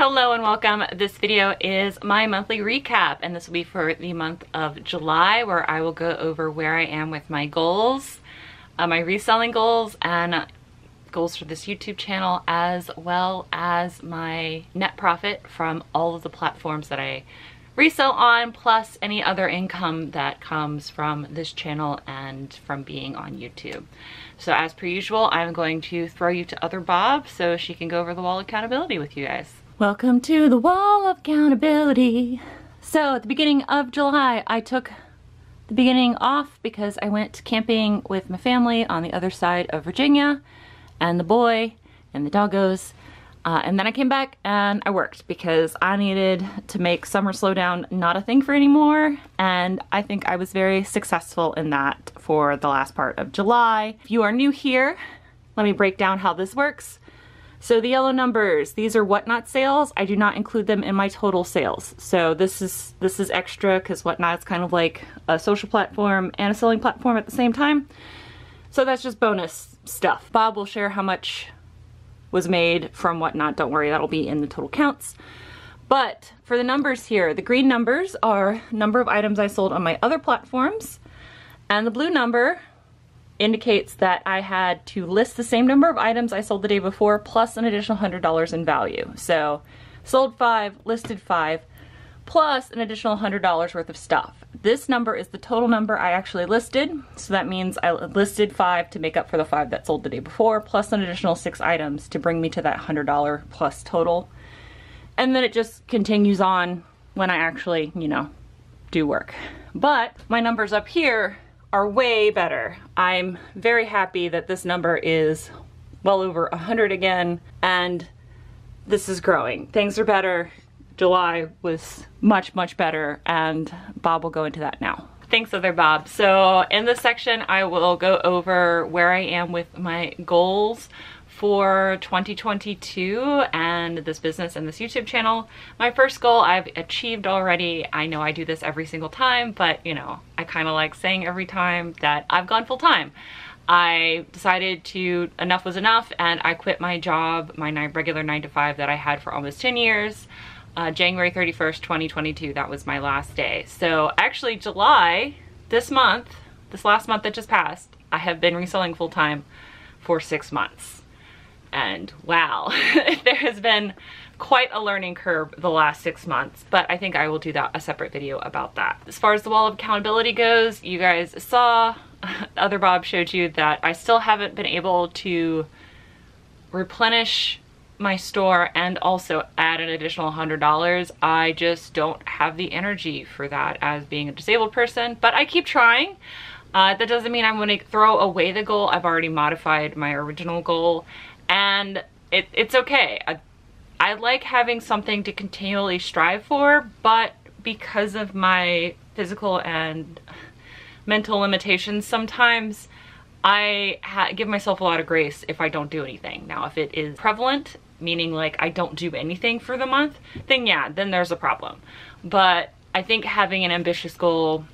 Hello and welcome. This video is my monthly recap, and this will be for the month of July, where I will go over where I am with my goals, my reselling goals, and goals for this YouTube channel, as well as my net profit from all of the platforms that I resell on, plus any other income that comes from this channel and from being on YouTube. So as per usual, I'm going to throw you to other Bob so she can go over the wall of accountability with you guys. Welcome to the wall of accountability. So at the beginning of July, I took the beginning off because I went camping with my family on the other side of Virginia, and the boy and the doggos. And then I came back and I worked because I needed to make summer slowdown not a thing for anymore. And I think I was very successful in that for the last part of July. If you are new here, let me break down how this works. So the yellow numbers, these are Whatnot sales. I do not include them in my total sales. So this is extra because Whatnot's kind of like a social platform and a selling platform at the same time. So that's just bonus stuff. Bob will share how much was made from Whatnot. Don't worry, that'll be in the total counts. But for the numbers here, the green numbers are number of items I sold on my other platforms, and the blue number indicates that I had to list the same number of items I sold the day before plus an additional $100 in value. So sold 5, listed 5, plus an additional $100 worth of stuff. This number is the total number I actually listed. So that means I listed 5 to make up for the 5 that sold the day before, plus an additional 6 items to bring me to that $100 plus total. And then it just continues on when I actually, do work. But my numbers up here are way better. I'm very happy that this number is well over 100 again, and this is growing. Things are better. July was much, much better, and Bob will go into that now. Thanks, other Bob. So in this section, I will go over where I am with my goals for 2022 and this business and this YouTube channel. My first goal I've achieved already. I know I do this every single time, but I kind of like saying every time that I've gone full time. I decided enough was enough, and I quit my job, my regular 9-to-5 that I had for almost 10 years. January 31st, 2022, that was my last day. So actually July, this last month that just passed, I have been reselling full time for 6 months. And wow, there has been quite a learning curve the last 6 months, but I think I will do a separate video about that. As far as the wall of accountability goes, you guys saw, other Bob showed you that I still haven't been able to replenish my store and also add an additional $100. I just don't have the energy for that as being a disabled person, but I keep trying. That doesn't mean I'm going to throw away the goal. I've already modified my original goal, and it's okay. I like having something to continually strive for, but because of my physical and mental limitations sometimes, I give myself a lot of grace if I don't do anything. Now, if it is prevalent, meaning like I don't do anything for the month, then yeah, then there's a problem. But I think having an ambitious goal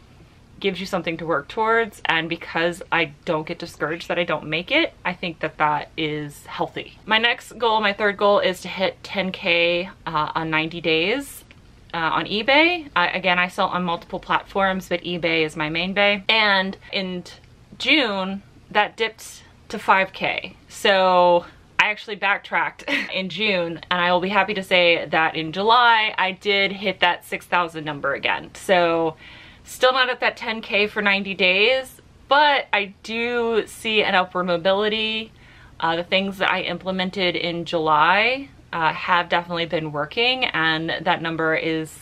gives you something to work towards, and because I don't get discouraged that I don't make it, I think that that is healthy. My next goal, my third goal, is to hit 10K on 90 days on eBay. Again, I sell on multiple platforms, but eBay is my main bay. And in June, that dipped to 5K. So I actually backtracked in June, and I will be happy to say that in July, I did hit that 6,000 number again. So still not at that 10K for 90 days, but I do see an upward mobility. The things that I implemented in July have definitely been working, and that number is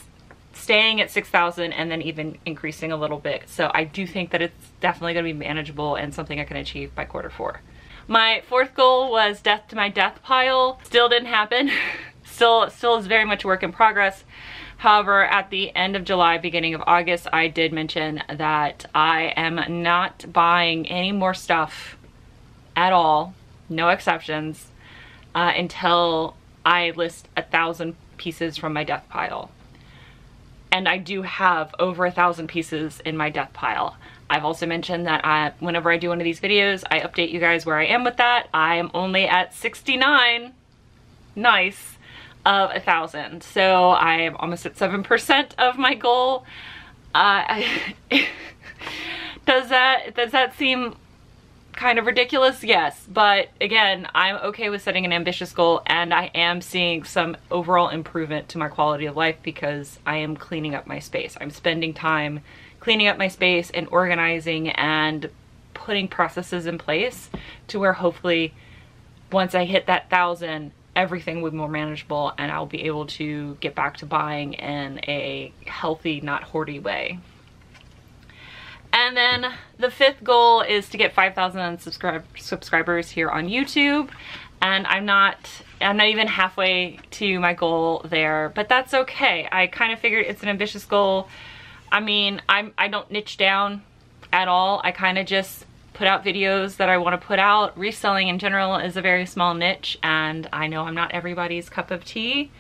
staying at 6,000 and then even increasing a little bit. So I do think that it's definitely going to be manageable and something I can achieve by Q4. My fourth goal was death to my death pile. Still didn't happen. Still is very much a work in progress. However, at the end of July, beginning of August, I did mention that I am not buying any more stuff at all, no exceptions, until I list 1,000 pieces from my death pile. And I do have over 1,000 pieces in my death pile. I've also mentioned that whenever I do one of these videos, I update you guys where I am with that. I am only at 69. Nice. of 1,000. So I'm almost at 7% of my goal. Does that seem kind of ridiculous? Yes, but again, I'm okay with setting an ambitious goal, and I am seeing some overall improvement to my quality of life because I am cleaning up my space. I'm spending time cleaning up my space and organizing and putting processes in place to where hopefully once I hit that 1,000, everything will be more manageable and I'll be able to get back to buying in a healthy, not hoardy way. And then the 5th goal is to get 5,000 subscribers here on YouTube. And I'm not even halfway to my goal there, but that's okay. I kind of figured it's an ambitious goal. I mean, I don't niche down at all. I kind of just put out videos that I want to put out. Reselling in general is a very small niche, and I know I'm not everybody's cup of tea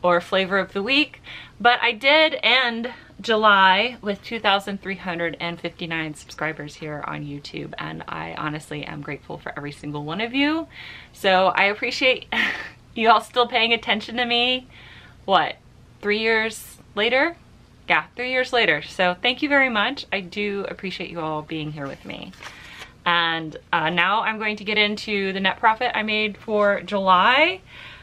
or flavor of the week, but I did end July with 2,359 subscribers here on YouTube, and I honestly am grateful for every single one of you. So I appreciate you all still paying attention to me. What, 3 years later? Yeah, 3 years later. So thank you very much. I do appreciate you all being here with me. And now I'm going to get into the net profit I made for July,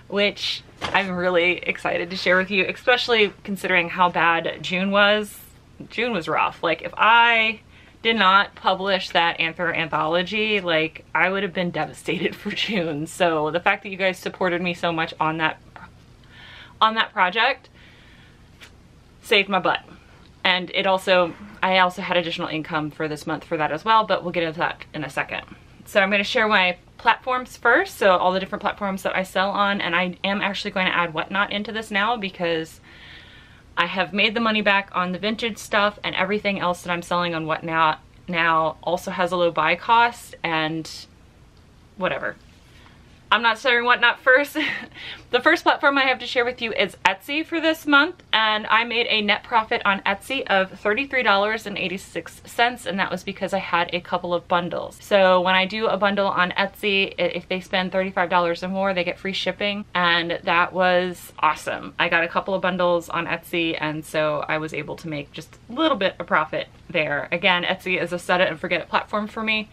which I'm really excited to share with you, especially considering how bad June was. June was rough. Like, if I did not publish that anthology, like, I would have been devastated for June. So the fact that you guys supported me so much on that project saved my butt. And I also had additional income for this month for that as well, but we'll get into that in a second. So I'm going to share my platforms first, so all the different platforms that I sell on, and I am actually going to add Whatnot into this now because I have made the money back on the vintage stuff, and everything else that I'm selling on Whatnot now also has a low buy cost, and whatever. I'm not sharing Whatnot first. The first platform I have to share with you is Etsy for this month, and I made a net profit on Etsy of $33.86, and that was because I had a couple of bundles. So when I do a bundle on Etsy, if they spend $35 or more, they get free shipping, and that was awesome. I got a couple of bundles on Etsy, and so I was able to make just a little bit of profit there. Again, Etsy is a set it and forget it platform for me.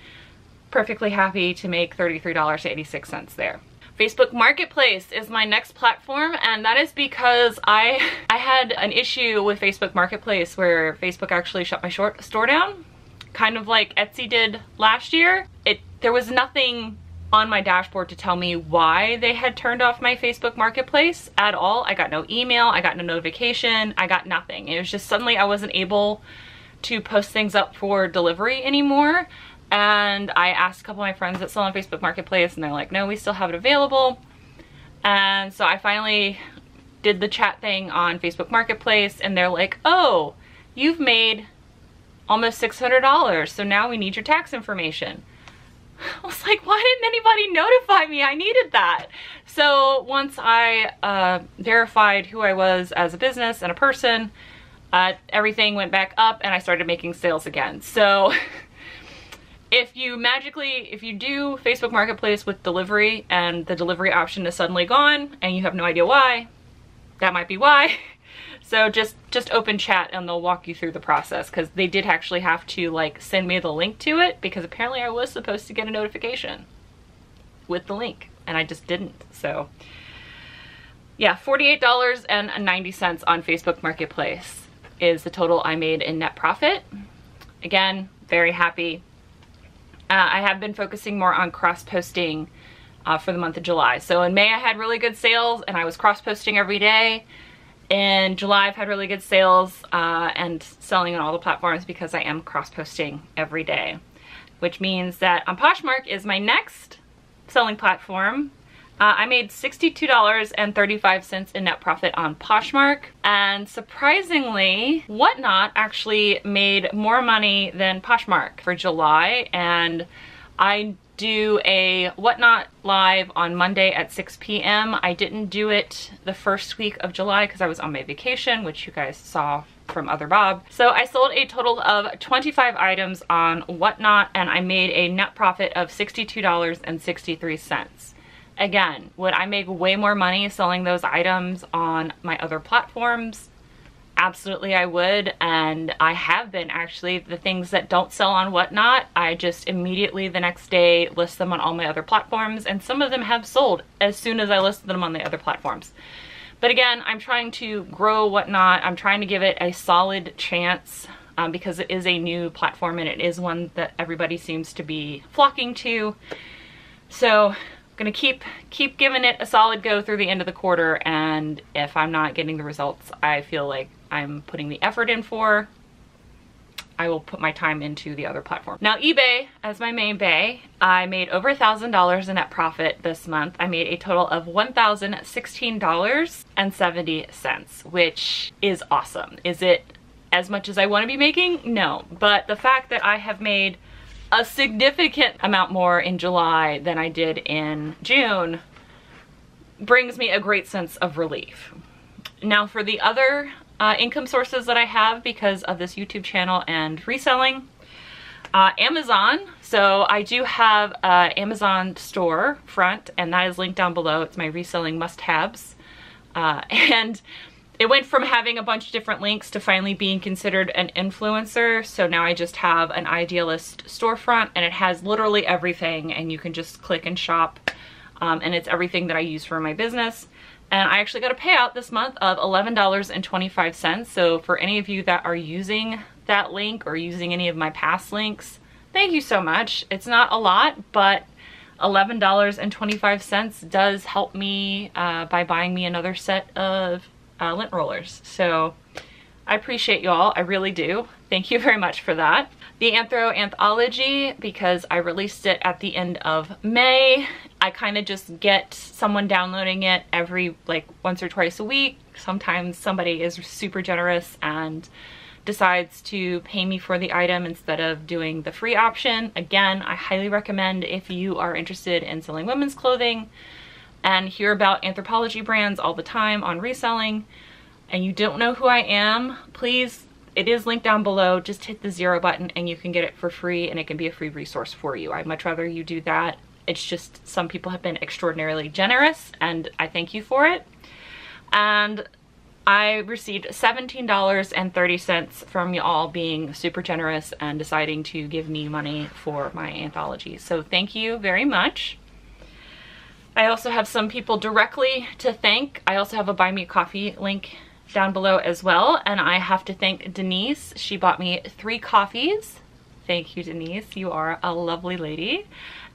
Perfectly happy to make $33.86 there. Facebook Marketplace is my next platform, and that is because I had an issue with Facebook Marketplace where Facebook actually shut my store down, kind of like Etsy did last year. There was nothing on my dashboard to tell me why they had turned off my Facebook Marketplace at all. I got no email, I got no notification, I got nothing. It was just suddenly I wasn't able to post things up for delivery anymore. And I asked a couple of my friends that sell on Facebook Marketplace, and they're like, no, we still have it available. And so I finally did the chat thing on Facebook Marketplace, and they're like, oh, you've made almost $600, so now we need your tax information. I was like, why didn't anybody notify me? I needed that. So once I verified who I was as a business and a person, everything went back up and I started making sales again. So if you do Facebook Marketplace with delivery and the delivery option is suddenly gone and you have no idea why, that might be why. So just open chat and they'll walk you through the process, because they did actually have to like send me the link to it, because apparently I was supposed to get a notification with the link and I just didn't. So yeah, $48.90 on Facebook Marketplace is the total I made in net profit. Again, very happy. I have been focusing more on cross-posting for the month of July. So in May I had really good sales and I was cross-posting every day. In July I've had really good sales and selling on all the platforms because I am cross-posting every day. Which means that on Poshmark is my next selling platform. I made $62.35 in net profit on Poshmark, and surprisingly, Whatnot actually made more money than Poshmark for July, and I do a Whatnot live on Monday at 6 p.m. I didn't do it the first week of July because I was on my vacation, which you guys saw from Other Bob. So I sold a total of 25 items on Whatnot, and I made a net profit of $62.63. Again, would I make way more money selling those items on my other platforms? Absolutely I would, and I have been actually. The things that don't sell on Whatnot, I just immediately the next day list them on all my other platforms, and some of them have sold as soon as I listed them on the other platforms. But again, I'm trying to grow Whatnot. I'm trying to give it a solid chance because it is a new platform and it is one that everybody seems to be flocking to. So I'm gonna keep giving it a solid go through the end of the quarter, and if I'm not getting the results I feel like I'm putting the effort in for, I will put my time into the other platform. Now eBay, as my main bay, I made over $1,000 in net profit this month. I made a total of $1,016.70, which is awesome. Is it as much as I want to be making? No, but the fact that I have made a significant amount more in July than I did in June brings me a great sense of relief. Now for the other income sources that I have because of this YouTube channel and reselling, Amazon. So I do have an Amazon store front, and that is linked down below. It's my reselling must-haves. And it went from having a bunch of different links to finally being considered an influencer. So now I just have an Idealist storefront, and it has literally everything, and you can just click and shop. And it's everything that I use for my business. And I actually got a payout this month of $11.25. So for any of you that are using that link or using any of my past links, thank you so much. It's not a lot, but $11.25 does help me by buying me another set of lint rollers. So I appreciate y'all, I really do. Thank you very much for that. The Anthro Anthology, because I released it at the end of May, I kind of just get someone downloading it every like once or twice a week. Sometimes somebody is super generous and decides to pay me for the item instead of doing the free option. Again, I highly recommend if you are interested in selling women's clothing and hear about Anthropologie brands all the time on reselling and you don't know who I am, please, it is linked down below. Just hit the 0 button and you can get it for free, and it can be a free resource for you. I'd much rather you do that. It's just some people have been extraordinarily generous and I thank you for it. And I received $17.30 from y'all being super generous and deciding to give me money for my anthology. So thank you very much. I also have some people directly to thank. I also have a Buy Me a Coffee link down below as well, and I have to thank Denise. She bought me 3 coffees. Thank you, Denise. You are a lovely lady.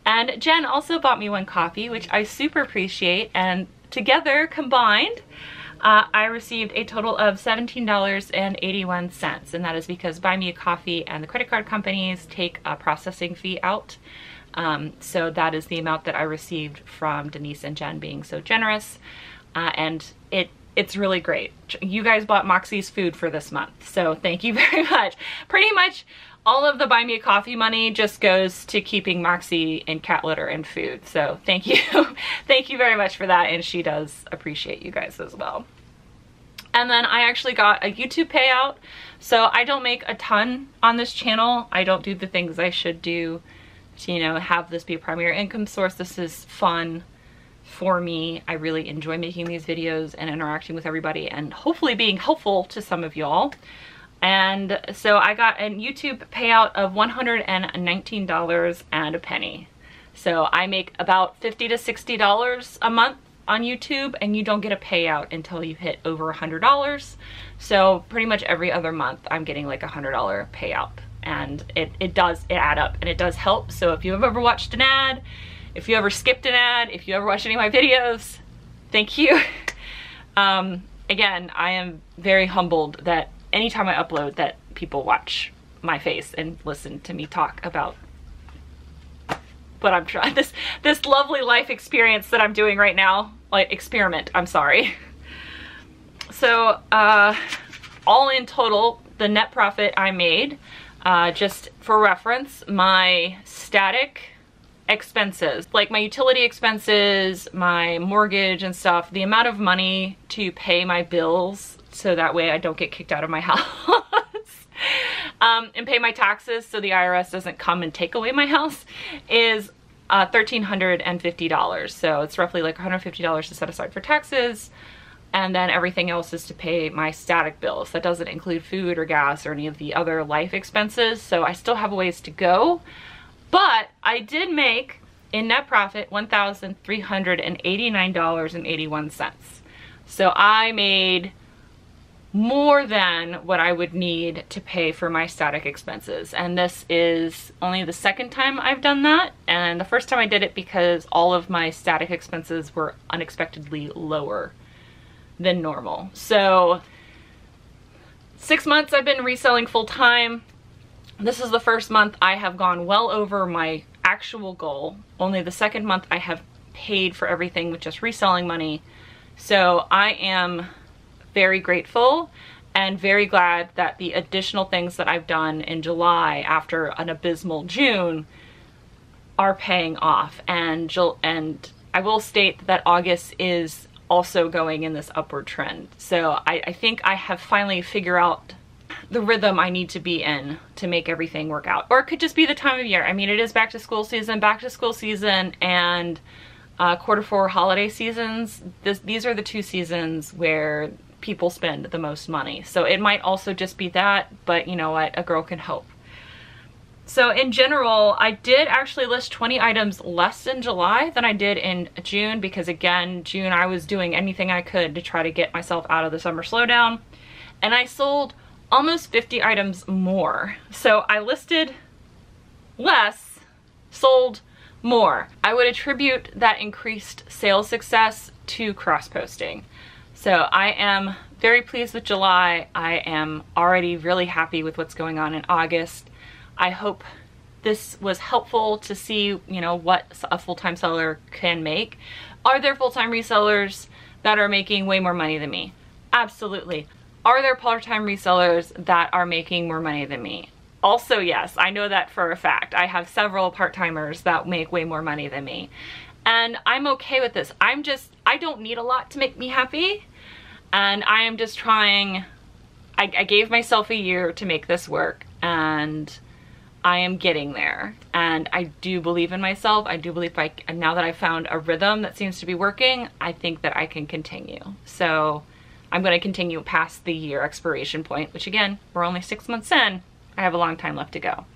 And Jen also bought me 1 coffee, which I super appreciate, and together, combined, I received a total of $17.81, and that is because Buy Me a Coffee and the credit card companies take a processing fee out. So that is the amount that I received from Denise and Jen being so generous, and it's really great. You guys bought Moxie's food for this month, so thank you very much. Pretty much all of the Buy Me a Coffee money just goes to keeping Moxie in cat litter and food, so thank you. Thank you very much for that, and she does appreciate you guys as well. And then I actually got a YouTube payout. So I don't make a ton on this channel. I don't do the things I should do to, you know, have this be a primary income source. This is fun for me. I really enjoy making these videos and interacting with everybody and hopefully being helpful to some of y'all. And so I got a YouTube payout of $119 and a penny. So I make about $50 to $60 a month on YouTube, and you don't get a payout until you hit over $100. So pretty much every other month I'm getting like $100 payout, and it does add up and it does help. So if you've ever watched an ad, if you ever skipped an ad, if you ever watched any of my videos, thank you. Again, I am very humbled that anytime I upload that people watch my face and listen to me talk about what I'm trying, this lovely life experience that I'm doing right now. Like, experiment, I'm sorry. So all in total, the net profit I made, just for reference, my static expenses, like my utility expenses, my mortgage and stuff, the amount of money to pay my bills so that way I don't get kicked out of my house, and pay my taxes so the IRS doesn't come and take away my house, is $1,350. So it's roughly like $150 to set aside for taxes. And then everything else is to pay my static bills. That doesn't include food or gas or any of the other life expenses. So I still have a ways to go. But I did make, in net profit, $1,389.81. So I made more than what I would need to pay for my static expenses. And this is only the second time I've done that. And the first time I did it because all of my static expenses were unexpectedly lower than normal. So 6 months I've been reselling full time. This is the first month I have gone well over my actual goal. Only the second month I have paid for everything with just reselling money. So I am very grateful and very glad that the additional things that I've done in July after an abysmal June are paying off. And I will state that August is also going in this upward trend. So I think I have finally figured out the rhythm I need to be in to make everything work out. Or it could just be the time of year. I mean, it is back to school season and Q4 holiday seasons. These are the two seasons where people spend the most money. So it might also just be that, but you know what, a girl can hope. So in general, I did actually list 20 items less in July than I did in June, because again, June I was doing anything I could to try to get myself out of the summer slowdown. And I sold almost 50 items more. So I listed less, sold more. I would attribute that increased sales success to cross-posting. So I am very pleased with July. I am already really happy with what's going on in August. I hope this was helpful to see, you know, what a full-time seller can make. Are there full-time resellers that are making way more money than me? Absolutely. Are there part-time resellers that are making more money than me? Also, yes, I know that for a fact. I have several part-timers that make way more money than me. And I'm okay with this. I don't need a lot to make me happy. And I am just trying, I gave myself a year to make this work, and I am getting there. And I do believe in myself. I do believe now that I've found a rhythm that seems to be working, I think that I can continue. So I'm going to continue past the year expiration point, which again, we're only 6 months in. I have a long time left to go.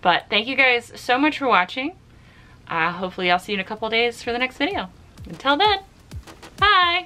But thank you guys so much for watching. Hopefully I'll see you in a couple days for the next video. Until then, bye!